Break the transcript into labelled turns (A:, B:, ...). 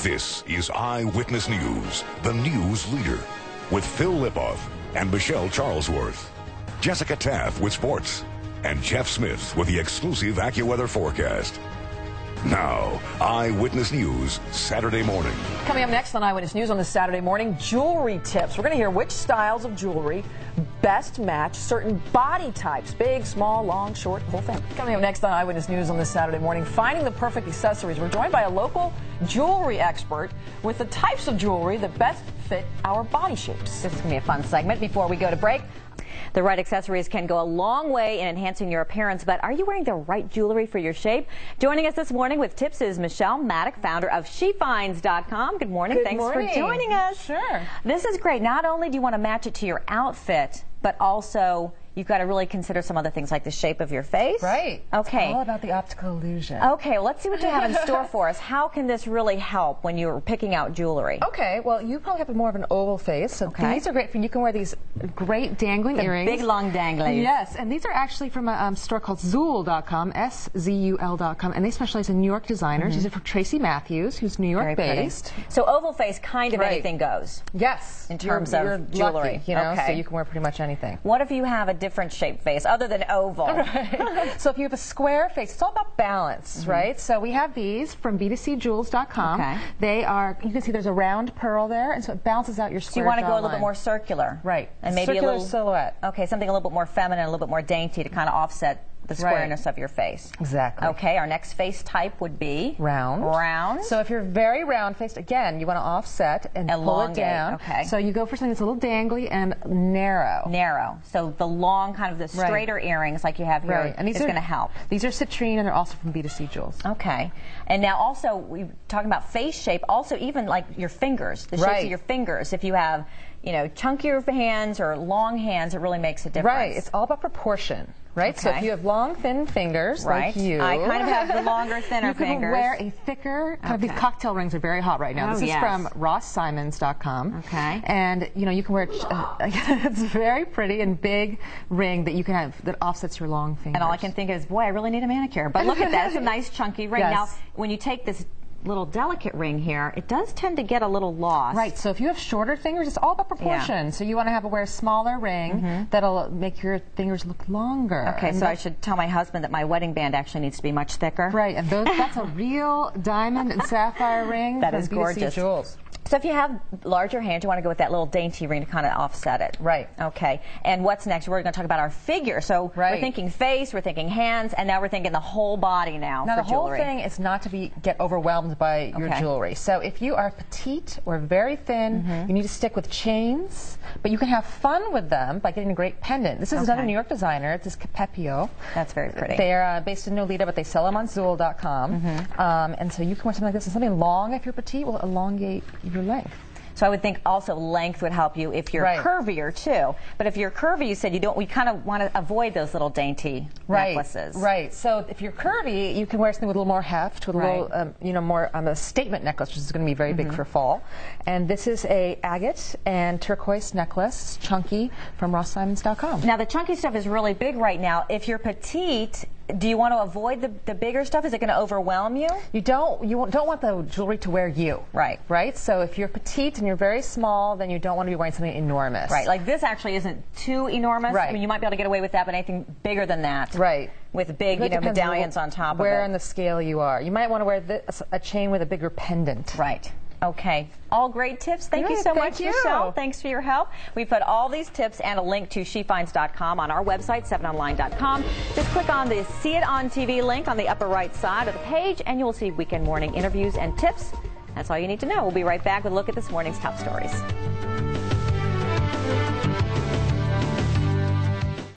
A: This is Eyewitness News, the news leader, with Phil Lipoff and Michelle Charlesworth, Jessica Taff with sports, and Jeff Smith with the exclusive AccuWeather forecast. Now, Eyewitness News, Saturday morning.
B: Coming up next on Eyewitness News on this Saturday morning, jewelry tips. We're going to hear which styles of jewelry best match certain body types. Big, small, long, short, whole thing. Coming up next on Eyewitness News on this Saturday morning, finding the perfect accessories. We're joined by a local jewelry expert with the types of jewelry that best fit our body shapes.
C: This is going to be a fun segment before we go to break. The right accessories can go a long way in enhancing your appearance, but are you wearing the right jewelry for your shape? Joining us this morning with tips is Michelle Maddock, founder of SheFinds.com. Good morning. Thanks for joining us.
B: Sure.
C: This is great. Not only do you want to match it to your outfit, but also you've got to really consider some other things like the shape of your face.
B: Right.
C: Okay.
B: It's all about the optical illusion.
C: Okay, well, let's see what you have in store for us. How can this really help when you're picking out jewelry?
B: Okay, well, you probably have more of an oval face, so these are great for you. Can wear these great dangling earrings.
C: Big, long dangling.
B: Yes, and these are actually from a store called Zul.com, S-Z-U-L.com, and they specialize in New York designers. These are from Tracy Matthews, who's New York based.
C: So oval face, kind of anything goes.
B: Yes.
C: In terms
B: you're
C: of jewelry.
B: Lucky, you know, so you can wear pretty much anything.
C: What if you have a different shaped face other than oval?
B: Right. So if you have a square face, it's all about balance, right? So we have these from B2C Jewels.com.
C: Okay.
B: They are, you can see there's a round pearl there, and so it balances out your square.
C: So you want to go a little
B: jawline.
C: bit more circular.
B: Right.
C: And maybe
B: circular
C: a little
B: silhouette.
C: Okay, something a little bit more feminine, a little bit more dainty to kind of offset the squareness of your face.
B: Exactly.
C: Okay, our next face type would be?
B: Round.
C: Round.
B: So if you're very round-faced, again, you want to offset and pull it down.
C: Okay.
B: So you go for something that's a little dangly and narrow.
C: Narrow. So the long, kind of the straighter earrings like you have here is going to help.
B: These are citrine, and they're also from B2C Jewels.
C: Okay. And now also, we're talking about face shape, also even like your fingers, the shapes of your fingers. If you have, you know, chunkier hands or long hands, it really makes a difference.
B: Right. It's all about proportion. Right, so if you have long, thin fingers like you,
C: I kind of have the longer, thinner fingers.
B: You can wear a thicker, kind of these cocktail rings are very hot right now. This is from RossSimons.com.
C: Okay.
B: And, you know, you can wear, it's a very pretty and big ring that you can have that offsets your long fingers.
C: And all I can think is, boy, I really need a manicure. But look at that, it's a nice chunky ring.
B: Yes.
C: Now, when you take this little delicate ring here, it does tend to get a little lost.
B: Right, so if you have shorter fingers, it's all about proportion. Yeah. So you want to wear a smaller ring that'll make your fingers look longer.
C: Okay, so I should tell my husband that my wedding band actually needs to be much thicker.
B: Right, and that's a real diamond and sapphire ring.
C: That is gorgeous.
B: B2C Jewels.
C: So if you have larger hands, you want to go with that little dainty ring to kind of offset it.
B: Right.
C: Okay. And what's next? We're going to talk about our figure. So we're thinking face, we're thinking hands, and now we're thinking the whole body now for jewelry.
B: The whole thing is not to get overwhelmed by your jewelry. So if you are petite or very thin, you need to stick with chains, but you can have fun with them by getting a great pendant. This is another New York designer. It's this Capepio.
C: That's very pretty.
B: They're based in Nolita, but they sell them on Zul.com. And so you can wear something like this, and something long if you're petite will elongate your length.
C: So I would think also length would help you if you're curvier too. But if you're curvy, you said we kind of want to avoid those little dainty necklaces.
B: Right. So if you're curvy, you can wear something with a little more heft, with a little, you know, more a statement necklace, which is going to be very big for fall. And this is a agate and turquoise necklace, chunky, from RossSimons.com.
C: Now the chunky stuff is really big right now. If you're petite, do you want to avoid the bigger stuff? Is it going to overwhelm you?
B: You don't want the jewelry to wear you.
C: Right.
B: Right? So if you're petite and you're very small, then you don't want to be wearing something enormous.
C: Right. Like this actually isn't too enormous.
B: Right.
C: I mean, you might be able to get away with that, but anything bigger than that.
B: Right.
C: With big, you know, medallions on top of it.
B: Where on the scale you are. You might want to wear a chain with a bigger pendant.
C: Right. Okay. All great tips. Thank you so much, Michelle. Thanks for your help. We put all these tips and a link to SheFinds.com on our website, 7online.com. Just click on the See It on TV link on the upper right side of the page, and you will see weekend morning interviews and tips. That's all you need to know. We'll be right back with a look at this morning's top stories.